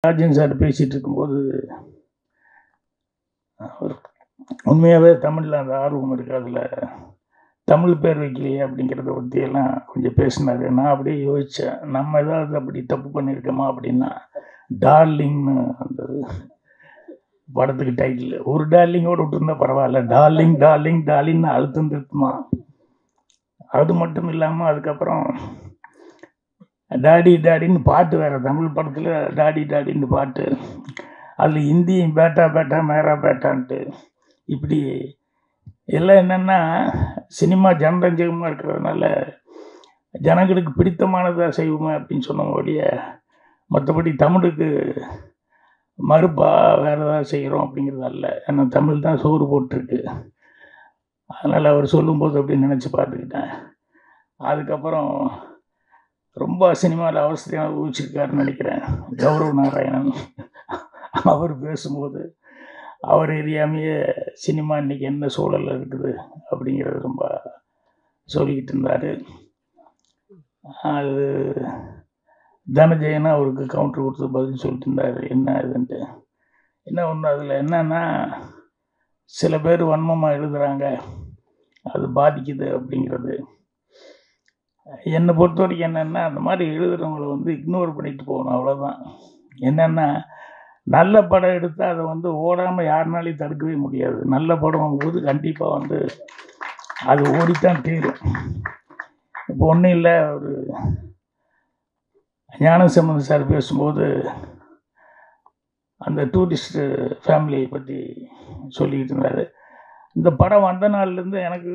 Rajan sir பேசிகிட்டு இருக்கும்போது அவர் உண்மையாகவே தமிழில் அந்த ஆர்வம் இருக்குது. அதில் தமிழ் பேர் வைக்கலையே அப்படிங்கிறத பற்றியெல்லாம் கொஞ்சம் பேசினார். நான் அப்படியே யோசித்தேன், நம்ம ஏதாவது அப்படி தப்பு பண்ணியிருக்கோமா அப்படின்னா, டார்லிங்னு அந்த படத்துக்கு டைட்டில் ஒரு டார்லிங்கோடு விட்டுருந்தா பரவாயில்ல, டார்லிங் டார்லிங் டார்லிங்னு அழுத்தம் திருத்துமா. அது மட்டும் இல்லாமல் அதுக்கப்புறம் டாடி டாடின்னு பாட்டு வேறு, தமிழ் படத்தில் டாடி டாடின்னு பாட்டு, அதில் ஹிந்தியும் பேட்டா பேட்டா மேரா பேட்டான்ட்டு, இப்படி எல்லாம் என்னென்னா சினிமா ஜனரஞ்சகமாக இருக்கிறதுனால ஜனங்களுக்கு பிடித்தமானதாக செய்வோமே அப்படின்னு சொன்னபடிய, மற்றபடி தமிழுக்கு மறுப்பா வேறு ஏதாவது செய்கிறோம் அப்படிங்கிறது அல்ல. ஏன்னா தமிழ் தான் சோறு போட்டிருக்கு. அதனால் அவர் சொல்லும்போது அப்படி நினச்சி பார்த்துக்கிட்டேன். அதுக்கப்புறம் ரொம்ப சினிமாவில் அவசரம் ஊழிச்சிருக்காருன்னு நினைக்கிறேன் கௌரவ நாராயணன். அவர் பேசும்போது அவர் எரியாமையே சினிமா இன்றைக்கி என்ன சூழலில் இருக்குது அப்படிங்கிறது ரொம்ப சொல்லிக்கிட்டு இருந்தார். அது தனஜெயனா அவருக்கு கவுண்டர் கொடுத்து பதில் சொல்லிட்டு இருந்தார் என்ன இதுன்ட்டு. என்ன ஒன்று அதில் என்னன்னா, சில பேர் வன்மமாக எழுதுகிறாங்க, அது பாதிக்குது அப்படிங்கிறது. என்னை பொறுத்த வரைக்கும் என்னென்னா, அந்த மாதிரி எழுதுகிறவங்கள வந்து இக்னோர் பண்ணிட்டு போகணும், அவ்வளோதான். என்னென்னா, நல்ல படம் எடுத்தால் அதை ஓடாமல் யாருனாலையும் தடுக்கவே முடியாது. நல்ல படம் போது கண்டிப்பாக அது ஓடித்தான் தீரும். இப்போ ஒன்றும் இல்லை, ஒரு ஞானசம்பந்தன் சார் பேசும்போது அந்த டூரிஸ்ட்டு ஃபேமிலியை பற்றி சொல்லிக்கிட்டு இருந்தார். இந்த படம் வந்த நாள்லேருந்து எனக்கு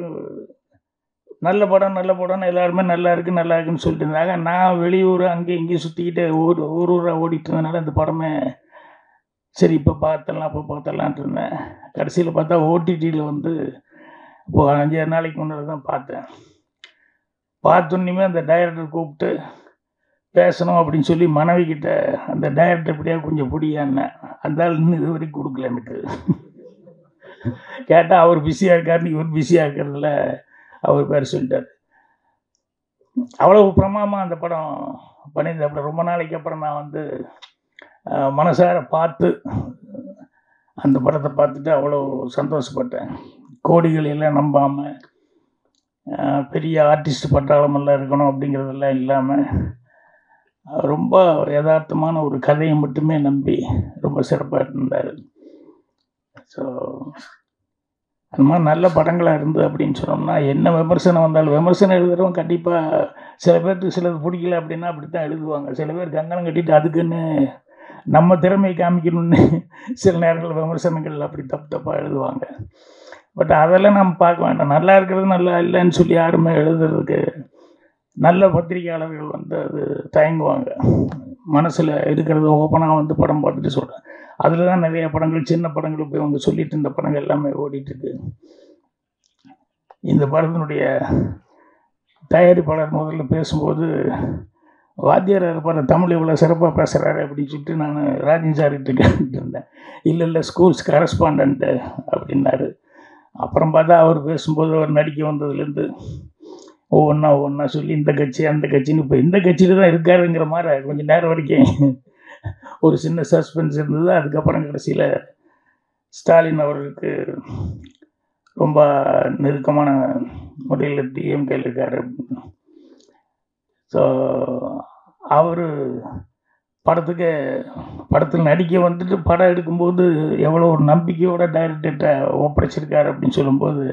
நல்ல படம்னு எல்லாருமே நல்லா இருக்குன்னு சொல்லிட்டு இருந்தாங்க. நான் வெளியூர் அங்கே இங்கேயும் சுற்றிக்கிட்டு ஊராக ஓடிட்டு இருந்ததுனால இந்த படமே சரி இப்போ பார்த்தலான்ட்டு இருந்தேன். கடைசியில் பார்த்தா ஓடிடியில் இப்போது 5-6 நாளைக்கு முன்னாடி தான் பார்த்தேன். பார்த்தோன்னுமே அந்த டைரக்டர் கூப்பிட்டு பேசணும் அப்படின்னு சொல்லி மனைவிக்கிட்ட, அந்த டைரக்டர் எப்படியா கொஞ்சம் பிடியான்னு, அந்த ஆள் இன்னும் இது வரைக்கும் கொடுக்கல எனக்கு. கேட்டால் அவர் பிஸியாக இருக்காருன்னு, இவர் பிஸியாக இருக்கிறதுல அவர் பேர் சொல்லிட்டார். அவ்வளோ பிரமாதமாக அந்த படம் பண்ணியிருந்தேன். அப்புறம் ரொம்ப நாளைக்கு அப்புறம் நான் மனசார பார்த்து அந்த படத்தை பார்த்துட்டு அவ்வளோ சந்தோஷப்பட்டேன். கோடிகள் எல்லாம் நம்பாமல், பெரிய ஆர்டிஸ்ட் பட்டாளமெல்லாம் இருக்கணும் அப்படிங்கிறதெல்லாம் இல்லாமல், ரொம்ப யதார்த்தமான ஒரு கதையை மட்டுமே நம்பி ரொம்ப சிறப்பாக இருந்தார். ஸோ அந்த மாதிரி நல்ல படங்களாக இருந்தது அப்படின்னு சொன்னோம்னா, என்ன விமர்சனம் வந்தாலும், விமர்சனம் எழுதுகிறவங்க கண்டிப்பாக சில பேருக்கு சிலது பிடிக்கல அப்படின்னா அப்படி தான் எழுதுவாங்க. சில பேர் கங்கணம் கட்டிட்டு அதுக்குன்னு நம்ம திறமையை காமிக்கணும்னு சில நேரங்களில் விமர்சனங்கள் அப்படி தப்பாக எழுதுவாங்க. பட் அதெல்லாம் நம்ம பார்க்க வேண்டாம். நல்லா இருக்கிறது நல்லா இல்லைன்னு சொல்லி யாருமே எழுதுறதுக்கு நல்ல பத்திரிகையாளர்கள் அது தயங்குவாங்க. மனசில் இருக்கிறத ஓப்பனாக படம் பார்த்துட்டு சொல்கிறேன். அதில் தான் நிறைய படங்கள், சின்ன படங்கள் போய் அவங்க சொல்லிட்டு இருந்த படங்கள் எல்லாமே ஓடிட்டுருக்கு. இந்த படத்தினுடைய தயாரிப்பாளர் முதல்ல பேசும்போது, வாத்தியார் இருப்பார், தமிழ் இவ்வளோ சிறப்பாக பேசுகிறாரு அப்படின்னு சொல்லிட்டு நான் ராஜன் சார்கிட்ட கேட்டுட்டு இருந்தேன். இல்லை ஸ்கூல்ஸ் கரஸ்பாண்டன்ட்டு அப்படின்னாரு. அப்புறம் பார்த்தா அவர் பேசும்போது அவர் நடிக்க வந்ததுலேருந்து ஒவ்வொன்றா சொல்லி இந்த கட்சி அந்த கட்சின்னு, இப்போ இந்த கட்சியில் தான் இருக்காருங்கிற மாதிரி கொஞ்சம் நேரம் வரைக்கும் ஒரு சின்ன சஸ்பென்ஸ் இருந்தது. அதுக்கப்புறம் கடைசியில் ஸ்டாலின் அவர்களுக்கு ரொம்ப நெருக்கமான முறையில் டிஎம்கேல இருக்கார் அப்படின்னு. ஸோ அவர் படத்தில் நடிக்க படம் எடுக்கும்போது எவ்வளோ ஒரு நம்பிக்கையோட டைரக்டர்கிட்ட ஒப்படைச்சிருக்காரு அப்படின்னு சொல்லும்போது,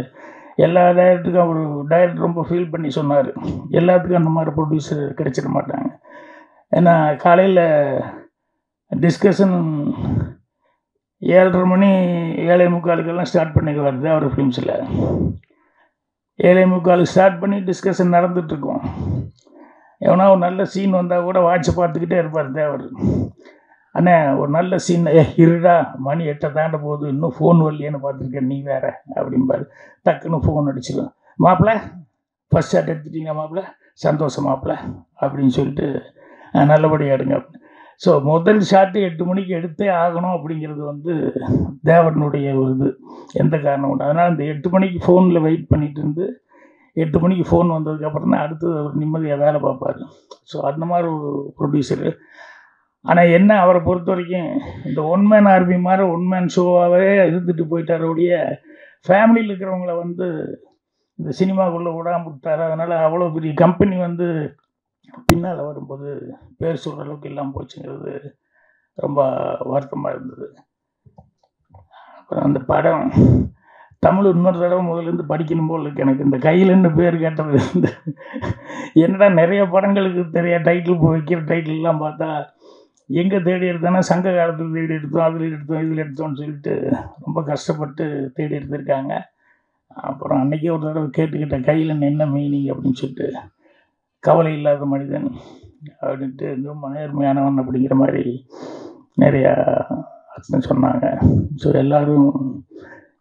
எல்லா டைரக்டருக்கும் அவர் டைரக்டர் ரொம்ப ஃபீல் பண்ணி சொன்னார், எல்லாத்துக்கும் அந்த மாதிரி ப்ரொடியூசர் கிடைச்சிட மாட்டாங்க. ஏன்னா காலையில் டிஸ்கஷன் 7:30 மணி 7:45 ஸ்டார்ட் பண்ணிடுவார் தேவர் ஃபிலிம்ஸில். 7:45 ஸ்டார்ட் பண்ணி டிஸ்கஷன் நடந்துகிட்ருக்கோம். எவனா ஒரு நல்ல சீன் வந்தால் கூட வாட்சை பார்த்துக்கிட்டே இருப்பார் தேவர். அண்ணே ஒரு நல்ல சீன், இருடா மணி 8 தாண்ட போகுது, இன்னும் ஃபோன் வரலையேன்னு பார்த்துருக்கேன், நீ வேற அப்படிம்பார். டக்குன்னு ஃபோன் அடிச்சிடும், மாப்பிள்ள ஃபஸ்ட் ஷாட் எடுத்துட்டீங்க மாப்பிள்ள, சந்தோஷம் மாப்பிள்ள அப்படின்னு சொல்லிட்டு நல்லபடியாக எடுங்க. ஸோ முதல் ஷாட்டு 8 மணிக்கு எடுத்தே ஆகணும் அப்படிங்கிறது தேவனுடைய ஒரு இது, எந்த காரணம் உண்டு. அதனால் அந்த 8 மணிக்கு ஃபோனில் வெயிட் பண்ணிகிட்டு இருந்து 8 மணிக்கு ஃபோன் வந்ததுக்கப்புறம் தான் அடுத்தது அவர் நிம்மதியாக வேலை பார்ப்பார். ஸோ அந்த மாதிரி ஒரு ப்ரொடியூசரு ஆனால் என்ன அவரை பொறுத்த வரைக்கும் இந்த ஒன் மேன் ஆர்மி மாதிரி ஒன் மேன் ஷோவாகவே இருந்துட்டு போயிட்டார் ஒழிய ஃபேமிலியில் இருக்கிறவங்கள வந்து இந்த சினிமாக்குள்ளே விடாம விட்டார். அதனால் அவ்வளோ பெரிய கம்பெனி வந்து பின்னால் வரும்போது பேர் சொல்கிற அளவுக்கு இல்லாமல் போச்சுங்கிறது ரொம்ப வருத்தமாக இருந்தது. அப்புறம் அந்த படம் தமிழ் இன்னொரு தடவை முதலேருந்து படிக்கணும் போல் இருக்கு எனக்கு. இந்த கையிலன்னு பேர் கேட்டது இந்த என்னடா நிறைய படங்களுக்கு தெரிய டைட்டில் இப்போ வைக்கிற டைட்டில்லாம் பார்த்தா எங்கே தேடி எடுத்தோன்னா சங்க காலத்தில் தேடி எடுத்தோம், அதில் எடுத்தோம், இதில் எடுத்தோம்னு சொல்லிட்டு ரொம்ப கஷ்டப்பட்டு தேடி எடுத்திருக்காங்க. அப்புறம் அன்றைக்கே ஒரு தடவை கேட்டுக்கிட்டேன் கையில் என்ன மீனிங் அப்படின்னு சொல்லிட்டு. கவலை இல்லாத மனிதன் அப்படின்ட்டு ரொம்ப நேர்மையானவன் அப்படிங்கிற மாதிரி நிறையா அர்த்தம் சொன்னாங்க. ஸோ எல்லோரும்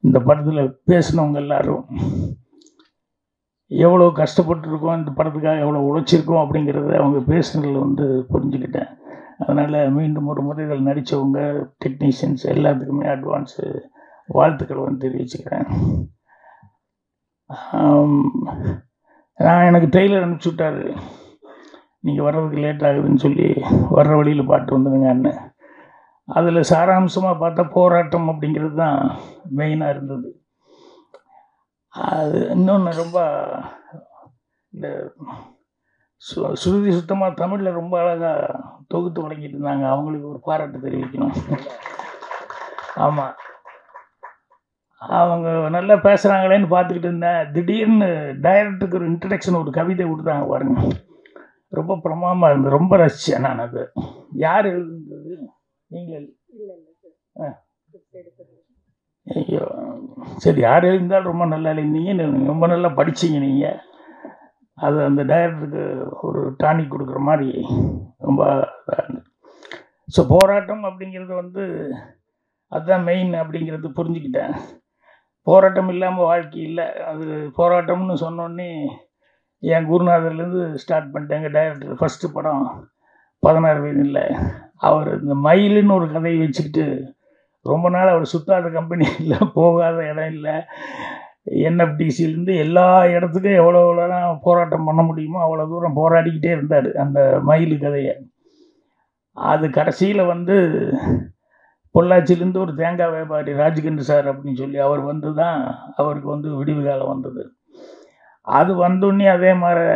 இந்த படத்தில் பேசினவங்க எல்லோரும் எவ்வளோ கஷ்டப்பட்டுருக்கோம், இந்த படத்துக்காக எவ்வளோ உழைச்சிருக்கோம் அப்படிங்கிறத அவங்க பேசுனதில் வந்து புரிஞ்சுக்கிட்டேன். அதனால் மீண்டும் ஒரு முறை இதில் நடித்தவங்க டெக்னீஷியன்ஸ் எல்லாத்துக்குமே அட்வான்ஸு வாழ்த்துக்கள் வந்து தெரிவிச்சுக்கிறேன். நான் எனக்கு ட்ரெய்லர் அனுப்பிச்சி விட்டார், நீங்கள் வர்றதுக்கு லேட் ஆகுதுன்னு சொல்லி வர்ற வழியில் பாட்டு வந்துடுங்கன்னு. அதில் சாராம்சமாக பார்த்தா போராட்டம் அப்படிங்கிறது தான் மெயினாக இருந்தது. அது இன்னொன்று ரொம்ப இந்த சுருதி சுத்தமாக தமிழில் ரொம்ப அழகாக தொகுத்து வழங்கிட்டு இருந்தாங்க. அவங்களுக்கு ஒரு பாராட்டு தெரிவிக்கணும். ஆமாம், அவங்க நல்லா பேசுகிறாங்களேன்னு பார்த்துக்கிட்டு இருந்தேன். திடீர்னு டைரக்டருக்கு ஒரு இன்ட்ரடக்ஷன் ஒரு கவிதை கொடுத்தாங்க பாருங்க, ரொம்ப பிரமாதமாக இருந்தது. ரொம்ப ரசித்தேன் நான். அது யார் எழுதுனது? நீங்கள்? ஐயோ சரி, யார் எழுந்தாலும் ரொம்ப நல்லா எழுந்தீங்க, ரொம்ப நல்லா படிச்சிங்க நீங்கள். அது அந்த டைரக்டருக்கு ஒரு டானிக் கொடுக்குற மாதிரி ரொம்ப இதாக இருந்தது. ஸோ போராட்டம் அப்படிங்கிறது வந்து அதுதான் மெயின் அப்படிங்கிறது புரிஞ்சுக்கிட்டேன். போராட்டம் இல்லாமல் வாழ்க்கை இல்லை. அது போராட்டம்னு சொன்னோடனே என் குருநாதர்லேருந்து ஸ்டார்ட் பண்ணிட்டேன். எங்கள் டைரக்டர் ஃபஸ்ட்டு படம் 16 வயதில் அவர் இந்த மயிலுன்னு ஒரு கதையை வச்சுக்கிட்டு ரொம்ப நாள் அவர் சுற்றாத கம்பெனி இல்லை, போகாத இடம் இல்லை. என்எஃப்டிசிலேருந்து எல்லா இடத்துக்கும் எவ்வளோலாம் போராட்டம் பண்ண முடியுமோ அவ்வளோ தூரம் போராடிக்கிட்டே இருந்தார் அந்த மயில் கதையை. அது கடைசியில் வந்து பொள்ளாச்சியிலேருந்து ஒரு தேங்காய் வியாபாரி ராஜ்கண்ட் சார் அப்படின்னு சொல்லி அவர் வந்து தான் அவருக்கு வந்து விடிவு காலம் வந்தது. அது வந்தோடனே அதே மாதிரி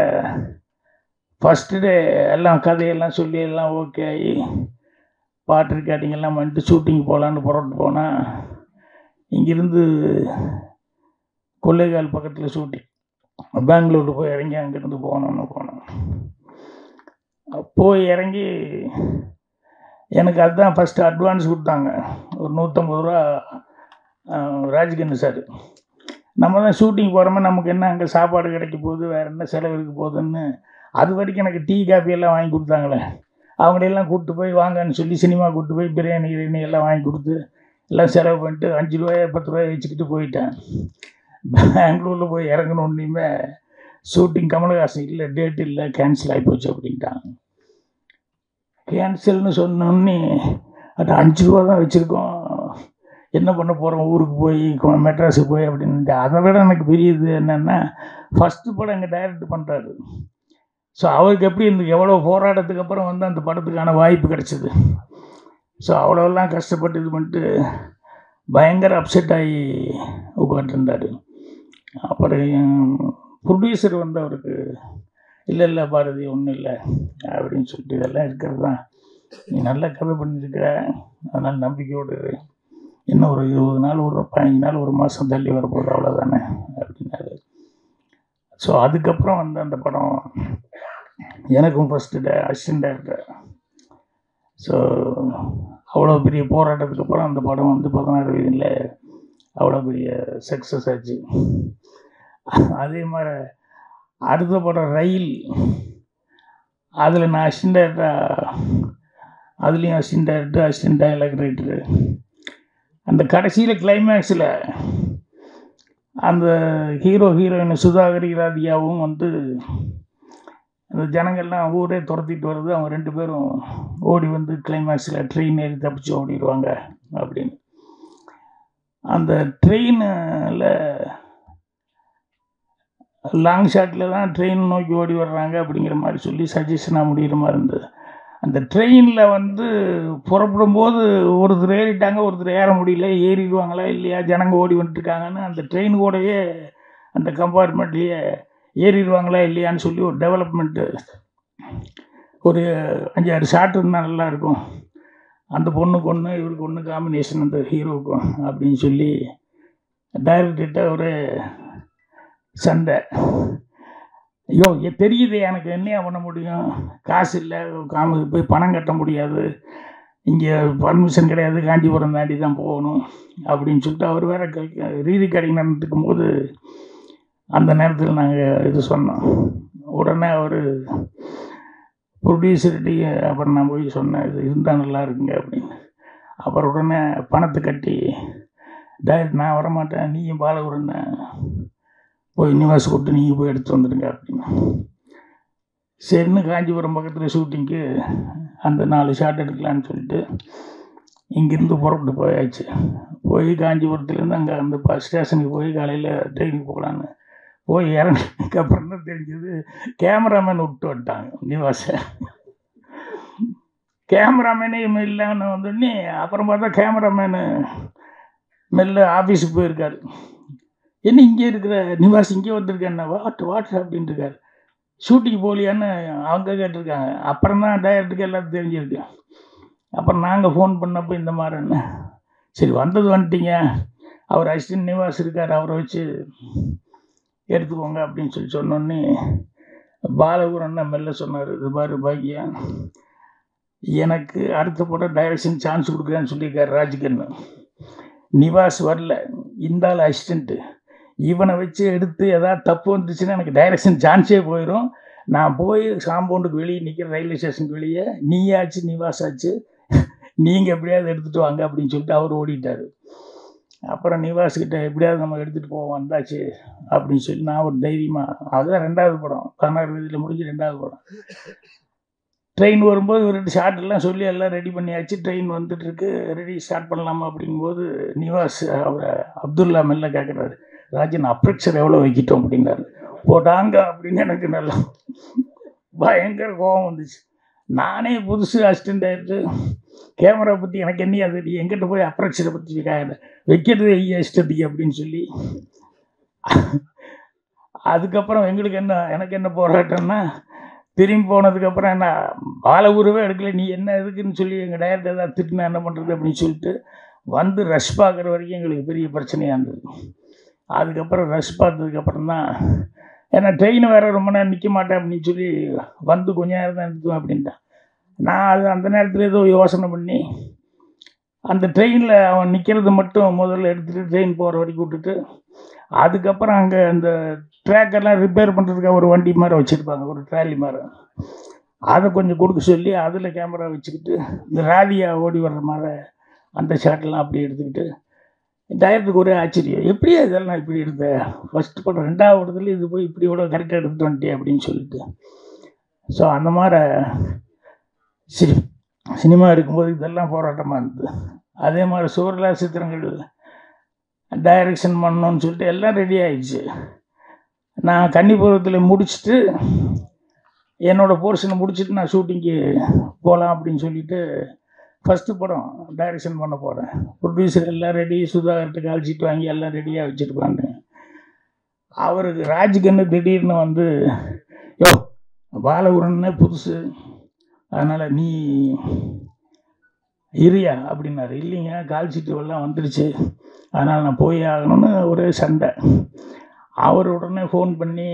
ஃபஸ்ட்டு டே எல்லாம் கதையெல்லாம் சொல்லி எல்லாம் ஓகே ஆகி பாட்டு ரெக்கார்டிங்கெல்லாம் வந்துட்டு ஷூட்டிங் போகலான்னு புறப்பட்டு போனால் இங்கேருந்து கொள்ளைக்கால் பக்கத்தில் ஷூட்டிங், பெங்களூர் போய் இறங்கி அங்கேருந்து போனோம். போய் இறங்கி எனக்கு அதுதான் ஃபஸ்ட்டு அட்வான்ஸ் கொடுத்தாங்க, ஒரு 150 ரூபா ராஜ்கண்ட் சார். நம்ம தான் ஷூட்டிங் போகிறோமே, நமக்கு என்ன அங்கே சாப்பாடு கிடைக்க போகுது, வேறு என்ன செலவு இருக்க போகுதுன்னு அது வரைக்கும் எனக்கு டீ காஃபியெல்லாம் வாங்கி கொடுத்தாங்களே. அவங்களையெல்லாம் கூப்பிட்டு போய் வாங்கன்னு சொல்லி சினிமா கூப்பிட்டு போய் பிரியாணி எல்லாம் வாங்கி கொடுத்து எல்லாம் செலவு பண்ணிட்டு 5 ரூபாய் 10 ரூபாய் வச்சுக்கிட்டு போயிட்டேன். பெங்களூரில் போய் இறங்கணுன்னே ஷூட்டிங் கமலஹாசன் இல்லை, டேட் இல்லை, கேன்சல் ஆகி போச்சு அப்படின்ட்டாங்க. கேன்சல்னு சொன்னோன்னே அது 5 ரூபா தான் வச்சுருக்கோம், என்ன பண்ண போகிறோம், ஊருக்கு போய் மெட்ராஸுக்கு போய் அப்படின்ட்டு. அதை விட எனக்கு பெரியது என்னென்னா ஃபஸ்ட்டு படம் எங்கள் டைரக்ட் பண்ணுறாரு. ஸோ அவருக்கு எப்படி இந்த எவ்வளோ போராட்டத்துக்கு அப்புறம் வந்து அந்த படத்துக்கான வாய்ப்பு கிடச்சிது. ஸோ அவ்வளோலாம் கஷ்டப்பட்டு இது பண்ணிட்டு பயங்கர அப்செட் ஆகி உட்காந்துருந்தார். அப்புறம் ப்ரொடியூசர் வந்து அவருக்கு இல்லை பாரதி ஒன்றும் இல்லை அப்படின்னு சொல்லிட்டு, இதெல்லாம் இருக்கிறது தான், நீ நல்ல கதை பண்ணியிருக்கிற, அதனால் நம்பிக்கையோடு இன்னும் ஒரு 20 நாள் ஒரு 15 நாள் ஒரு மாதம் தள்ளி வரப்போகுது, அவ்வளோதானே அப்படின்னாரு. ஸோ அதுக்கப்புறம் வந்து அந்த படம் எனக்கும் ஃபஸ்ட்டு அசிஸ்டன்ட் டைரக்டர். ஸோ அவ்வளோ பெரிய போராட்டத்துக்கு அப்புறம் அந்த படம் வந்து 16 வயதில் அவ்வளோ பெரிய சக்ஸஸ் ஆச்சு. அதே மாதிரி அடுத்த படம் ரயில், அதில் நான் அசிஸ்டன்ட் டைரக்டர், அதுலேயும் assistant director, assistant dialogue writer. அந்த கடைசியில் கிளைமேக்ஸில் அந்த ஹீரோயின் சுதாகர் ராதிகாவும் வந்து அந்த ஜனங்கள்லாம் ஊரே துரத்திட்டு வருது, அவங்க 2 பேரும் ஓடி வந்து கிளைமேக்ஸில் ட்ரெயின் ஏறி தப்பிச்சு ஓடிடுவாங்க அப்படின்னு. அந்த ட்ரெயினில் லாங் ஷாட்டில் தான் ட்ரெயின் நோக்கி ஓடி வர்றாங்க அப்படிங்கிற மாதிரி சொல்லி சஜஷனாக முடிகிற மாதிரி இருந்தது. அந்த ட்ரெயினில் வந்து புறப்படும்போது ஒருத்தர் ஏறிட்டாங்க, ஒருத்தர் ஏற முடியல, ஏறிடுவாங்களா இல்லையா, ஜனங்க ஓடி வந்துட்டுருக்காங்கன்னு அந்த ட்ரெயின் கூடயே அந்த கம்பார்ட்மெண்ட்லேயே ஏறிடுவாங்களா இல்லையான்னு சொல்லி ஒரு டெவலப்மெண்ட்டு ஒரு 5-6 ஷாட் இருந்தால் நல்லாயிருக்கும், அந்த பொண்ணுக்கு ஒன்று இவருக்கு ஒன்று காம்பினேஷன் அந்த ஹீரோவுக்கும் அப்படின்னு சொல்லி டைரக்டர்கிட்ட ஒரு சண்டை. ஐயோ தெரியுது எனக்கு, என்னையா பண்ண முடியும், காசு இல்லை, போய் பணம் கட்ட முடியாது, இங்கே பர்மிஷன் கிடையாது, காஞ்சிபுரம் தாண்டி தான் போகணும் அப்படின்னு சொல்லிட்டு அவர் வேறு ரீதி கடைக்கு நடந்துக்கும் போது அந்த நேரத்தில் நாங்கள் இது சொன்னோம். உடனே அவர் ப்ரொடியூசர்கிட்ட அப்புறம் நான் போய் சொன்னேன், இது இருந்தால் நல்லா இருக்குங்க அப்படின்னு. அப்புறம் உடனே பணத்தை கட்டி டைரக்ட் நான் வரமாட்டேன், நீயும் பாலகுருன்னு போய் நிவாஸ் கூப்பிட்டு நீங்கள் போய் எடுத்து வந்துடுங்க அப்படின்னு. சரின்னு காஞ்சிபுரம் பக்கத்தில் ஷூட்டிங்க்கு அந்த 4 ஷாட் எடுக்கலான்னு சொல்லிட்டு இங்கேருந்து புறப்பட்டு போயாச்சு. போய் காஞ்சிபுரத்துலேருந்து அங்கே அந்த ஸ்டேஷனுக்கு போய் காலையில் ட்ரெயினுக்கு போகலான்னு போய் இறங்கினதுக்கு அப்புறம் தான் தெரிஞ்சது கேமராமேன் விட்டு வந்துட்டாங்க நிவாஸை. கேமராமேனே இல்லைன்னு வந்தோடனே அப்புறம் பார்த்தா கேமராமேனு மெல்ல ஆஃபீஸுக்கு போயிருக்காரு. என்ன இங்கே இருக்கிற நிவாஸ் இங்கே வந்திருக்கேன்னா வாட்ஸ் அப்படின்ட்டு இருக்காரு. ஷூட்டிங் போகலையான்னு அவங்க கேட்டிருக்காங்க. அப்புறம் தான் டைரக்டருக்கு எல்லாத்தையும் தெரிஞ்சிருக்கு. அப்புறம் நாங்கள் ஃபோன் பண்ணப்போ இந்த மாதிரின்னு, சரி வந்தது வந்துட்டீங்க, அவர் அசிஸ்டன்ட் நிவாஸ் இருக்கார், அவரை வச்சு எடுத்துக்கோங்க அப்படின்னு சொல்லி சொன்னோன்னே பாலகுரன் மெல்ல சொன்னார், இது மாதிரி பாக்கியா எனக்கு அடுத்த படம் டைரக்ஷன் சான்ஸ் கொடுக்குறேன்னு சொல்லியிருக்காரு ராஜ்கண்ணு. நிவாஸ் வரல, இந்த ஆள் அசிஸ்டண்ட்டு, இவனை வச்சு எடுத்து எதாவது தப்பு வந்துச்சுன்னா எனக்கு டைரக்ஷன் சான்ஸே போயிடும். நான் போய் காம்பவுண்டுக்கு வெளியே நிற்கிற ரயில்வே ஸ்டேஷனுக்கு வெளியே, நீயாச்சு நிவாஸ் ஆச்சு, நீங்கள் எப்படியாவது எடுத்துகிட்டு வாங்க அப்படின்னு சொல்லிட்டு அவர் ஓடிட்டார். அப்புறம் நிவாஸ்கிட்ட எப்படியாவது நம்ம எடுத்துகிட்டு போவோம் வந்தாச்சு அப்படின்னு சொல்லி நான் ஒரு தைரியமாக, அதுதான் 2வது படம், 16 வயதில் முடிஞ்சு 2வது படம். ட்ரெயின் வரும்போது ஒரு 2 ஷார்ட்லாம் சொல்லி எல்லாம் ரெடி பண்ணியாச்சு. ட்ரெயின் வந்துட்டுருக்கு, ரெடி ஸ்டார்ட் பண்ணலாமா அப்படிங்கும்போது நிவாஸ் அவரை அப்துல்லா மெல்ல கேட்குறாரு, ராஜன் அப்ரெக்சர் எவ்வளோ வைக்கிட்டோம் அப்படின்னாரு. போட்டாங்க அப்படின்னு எனக்கு நல்லா பயங்கர கோபம் வந்துச்சு. நானே புதுசு அசிஸ்டண்ட் ஆகிட்டு கேமரா பற்றி எனக்கு என்ன அது, எங்கிட்ட போய் அப்ரெக்சரை பற்றி வைக்கிறது இஷ்டத்துக்கு அப்படின்னு சொல்லி. அதுக்கப்புறம் எங்களுக்கு எனக்கு என்ன போராட்டம்னா, திரும்பி போனதுக்கப்புறம் என்ன பாலகுருவே எடுக்கல, நீ என்ன எதுக்குன்னு சொல்லி எங்கள் டைரக்டர் ஏதாவது திட்டுனா என்ன பண்ணுறது அப்படின்னு சொல்லிட்டு வந்து ரஷ் பார்க்குற வரைக்கும் எங்களுக்கு பெரிய பிரச்சனையாக இருந்தது. அதுக்கப்புறம் ரஷ் பார்த்ததுக்கப்புறம் தான், ஏன்னா ட்ரெயின் வேறு ரொம்ப நேரம் நிற்க மாட்டேன் அப்படின்னு சொல்லி வந்து கொஞ்ச நேரம் தான் நிறுத்துவேன் அப்படின்ட்டான். நான் அது அந்த நேரத்தில் ஏதோ யோசனை பண்ணி அந்த ட்ரெயினில் அவன் நிற்கிறது மட்டும் முதல்ல எடுத்துகிட்டு ட்ரெயின் போகிற வரைக்கும் விட்டுட்டு, அதுக்கப்புறம் அங்கே அந்த ட்ராக்கெல்லாம் ரிப்பேர் பண்ணுறதுக்காக ஒரு வண்டி மாதிரி வச்சுருப்பாங்க, ஒரு ட்ராலி மாதிரி, அதை கொஞ்சம் கொடுக்க சொல்லி அதில் கேமரா வச்சுக்கிட்டு இந்த ராதியா ஓடி வர்ற மாதிரி அந்த ஷாட்டெல்லாம் அப்படி எடுத்துக்கிட்டு, டைரக்டருக்கு ஒரே ஆச்சரியம், எப்படியா இதெல்லாம் இப்படி எடுத்த, ஃபஸ்ட்டு படம் 2வது படத்துல இது போய் இப்படி கூட கரெக்டாக எடுத்துட்டு வந்துட்டே அப்படின்னு சொல்லிட்டு. ஸோ அந்த மாதிரி சினிமா எடுக்கும்போது இதெல்லாம் போராட்டமாக இருந்தது. அதே மாதிரி சூரலா சித்திரங்கள் டைரக்ஷன் பண்ணணுன்னு சொல்லிட்டு எல்லாம் ரெடி ஆகிடுச்சு. நான் கன்னிபுரத்தில் முடிச்சுட்டு என்னோடய போர்ஷனை முடிச்சுட்டு நான் ஷூட்டிங்கு போகலாம் அப்படின்னு சொல்லிட்டு ஃபஸ்ட்டு படம் டைரக்ஷன் பண்ண போகிறேன். ப்ரொடியூசர் எல்லாம் ரெடி, சுதாகர்கிட்ட கால்ஷீட் வாங்கி எல்லாம் ரெடியாக வச்சுருப்பாங்க. அவருக்கு ராஜ்கண்ணு திடீர்னு வந்து, யோ பாலகுரன்னே புதுசு, அதனால் நீ இரியா அப்படின்னாரு. இல்லைங்க கால்ஷீட்டு எல்லாம் வந்துடுச்சு, அதனால் நான் போய் ஆகணும்னு ஒரே சண்டை. அவர் உடனே ஃபோன் பண்ணி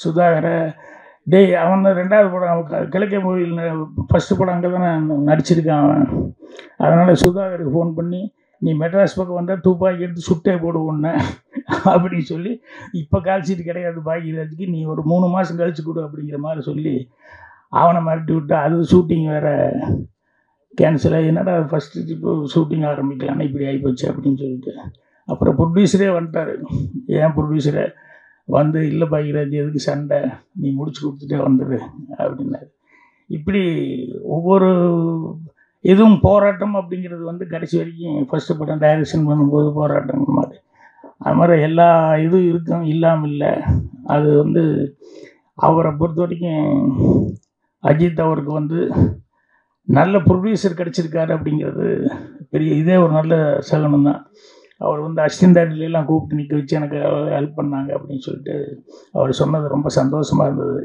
சுதாகரை, டேய் அவன் 2வது படம் கிழக்கே மூவியில் ஃபஸ்ட்டு படம் அங்கே தானே நடிச்சிருக்கான் அவன், அதனால் சுதாகருக்கு ஃபோன் பண்ணி, நீ மெட்ராஸ் பக்கம் வந்தால் துப்பாக்கி எடுத்து சுட்டே போடுவோன்னு அப்படின்னு சொல்லி, இப்போ கால்ஷீட் கிடையாது பாக்கியராஜுக்கு, நீ ஒரு 3 மாதம் கழிச்சு கொடு அப்படிங்கிற மாதிரி சொல்லி அவனை மிரட்டி விட்டு, அது ஷூட்டிங் வேறு கேன்சல் ஆகி, என்னடா ஃபஸ்ட்டு இப்போ ஷூட்டிங் ஆரம்பிக்கலான்னு இப்படி ஆகிப்போச்சு அப்படின்னு சொல்லிட்டு. அப்புறம் ப்ரொடியூசரே வந்துட்டார். ஏன் ப்ரொடியூசரை வந்து, இல்லை பாக்கியராஜ் எதுக்கு சண்டை, நீ முடிச்சு கொடுத்துட்டே வந்துடு அப்படின்னாரு. இப்படி ஒவ்வொரு இதுவும் போராட்டம் அப்படிங்கிறது வந்து கடைசி வரைக்கும் ஃபஸ்ட்டு படம் டைரக்ஷன் பண்ணும்போது போராட்டம் மாதிரி, அது மாதிரி எல்லா இதுவும் இருக்கும், இல்லாமல் இல்லை. அது வந்து அவரை பொறுத்த வரைக்கும் அஜித் அவருக்கு வந்து நல்ல ப்ரொடியூசர் கிடச்சிருக்காரு அப்படிங்கிறது பெரிய இதே ஒரு நல்ல சகனம் தான். அவர் வந்து அசிஸ்டன்ட் டைரக்டர்லாம் கூப்பிட்டு நிற்க வச்சு எனக்கு ஹெல்ப் பண்ணாங்க அப்படின்னு சொல்லிட்டு அவர் சொன்னது ரொம்ப சந்தோஷமாக இருந்தது.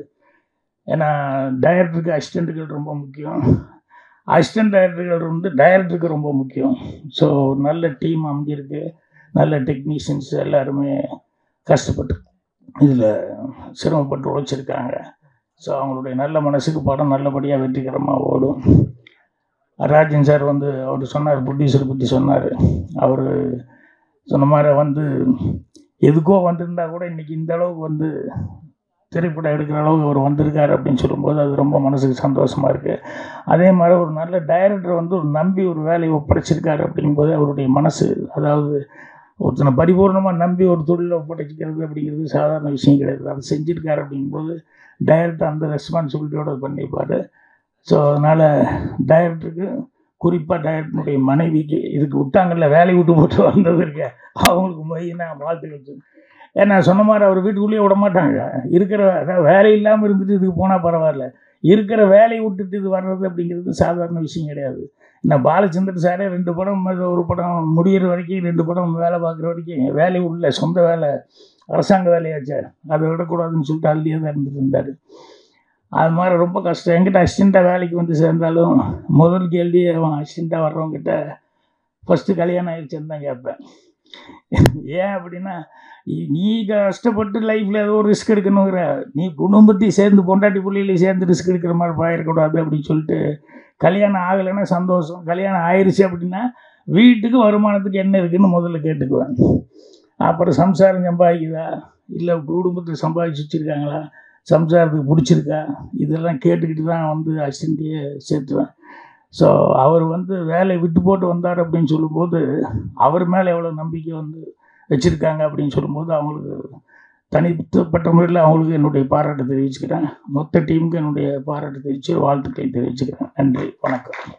ஏன்னா டைரக்டருக்கு அசிஸ்டண்ட்டுகள் ரொம்ப முக்கியம், அசிஸ்டன்ட் டைரக்டர்கள் வந்து டைரக்டருக்கு ரொம்ப முக்கியம். ஸோ ஒரு நல்ல டீம் அமைஞ்சிருக்கு, நல்ல டெக்னீஷியன்ஸ் எல்லாருமே கஷ்டப்பட்டு இதில் சிரமப்பட்டு உழைச்சிருக்காங்க. ஸோ அவங்களுடைய நல்ல மனசுக்கு படம் நல்லபடியாக வெற்றிகரமாக ஓடும். ராஜன் சார் வந்து அவர் சொன்னார், ப்ரொடியூசரை பற்றி சொன்னார். அவர் சொன்ன மாதிரி வந்து எதுக்கோ வந்திருந்தா கூட இன்றைக்கி இந்த அளவுக்கு வந்து திரைப்படம் எடுக்கிற அளவுக்கு அவர் வந்திருக்காரு அப்படின்னு சொல்லும்போது அது ரொம்ப மனசுக்கு சந்தோஷமாக இருக்குது. அதே மாதிரி ஒரு நல்ல டைரக்டர் வந்து ஒரு நம்பி ஒரு வேலையை ஒப்படைச்சிருக்காரு அப்படிங்கும்போது அவருடைய மனசு, அதாவது ஒருத்தனை பரிபூர்ணமாக நம்பி ஒரு தொழிலை ஒப்படைச்சிக்கிறது அப்படிங்கிறது சாதாரண விஷயம் கிடையாது. அதை செஞ்சுருக்காரு அப்படிங்கும்போது டைரக்டர் அந்த ரெஸ்பான்சிபிலிட்டியோடு பண்ணியிருப்பார். ஸோ அதனால் டைரக்டருக்கு, குறிப்பாக டைரக்டருடைய மனைவிக்கு, இதுக்கு விட்டாங்கல்ல வேலையை விட்டு போட்டு வந்தது இருக்க, அவங்களுக்கு மெயினாக வாழ்த்துக்கள். ஏன்னா சொன்ன மாதிரி அவர் வீட்டுக்குள்ளேயே விட மாட்டாங்க. இருக்கிற அதாவது வேலை இல்லாமல் இருந்துட்டு இதுக்கு போனால் பரவாயில்ல, இருக்கிற வேலையை விட்டுட்டு இது வர்றது அப்படிங்கிறது சாதாரண விஷயம் கிடையாது. நான் பாலச்சந்தர் சாரே 2 படம், ஒரு படம் முடிகிற வரைக்கும் 2 படம் வேலை பார்க்குற வரைக்கும் வேலை உள்ள சொந்த வேலை, அரசாங்க வேலையாச்சே, அதை விடக்கூடாதுன்னு சொல்லிட்டு அள்ளியே தான் இருந்துட்டு இருந்தார். அது மாதிரி ரொம்ப கஷ்டம். என்கிட்ட அசிஸ்டண்ட்டாக வேலைக்கு வந்து சேர்ந்தாலும் முதல் கேள்வி அவன் அசிஸ்டண்ட்டாக வர்றவங்ககிட்ட ஃபஸ்ட்டு கல்யாணம் ஆயிடுச்சுன்னு தான் கேட்பேன். ஏன் அப்படின்னா, நீ கஷ்டப்பட்டு லைஃப்பில் ஏதோ ஒரு ரிஸ்க் எடுக்கணுங்கிற, நீ குடும்பத்தையும் சேர்ந்து பொண்டாட்டி பிள்ளைகளையும் சேர்ந்து ரிஸ்க் எடுக்கிற மாதிரி போயிடக்கூடாது அப்படின்னு சொல்லிட்டு, கல்யாணம் ஆகலைன்னா சந்தோஷம், கல்யாணம் ஆயிடுச்சு அப்படின்னா வீட்டுக்கு வருமானத்துக்கு என்ன இருக்குதுன்னு முதல்ல கேட்டுக்குவேன். அப்புறம் சம்சாரம் சம்பாதிக்குதா, இல்லை குடும்பத்தில் சம்பாதிச்சு வச்சுருக்காங்களா, சம்சாரத்துக்கு பிடிச்சிருக்கா, இதெல்லாம் கேட்டுக்கிட்டு தான் வந்து அசிஸ்டண்ட்டையே சேர்த்துவேன். ஸோ அவர் வந்து வேலையை விட்டு போட்டு வந்தார் அப்படின்னு சொல்லும்போது அவர் மேலே எவ்வளோ நம்பிக்கை வந்து வச்சுருக்காங்க அப்படின்னு சொல்லும்போது அவங்களுக்கு தனிப்பட்ட முறையில் அவங்களுக்கு என்னுடைய பாராட்டை தெரிவிச்சுக்கிறேன். மொத்த டீமுக்கு என்னுடைய பாராட்டை தெரிவித்து வாழ்த்துக்களை தெரிவிச்சுக்கிறேன். நன்றி, வணக்கம்.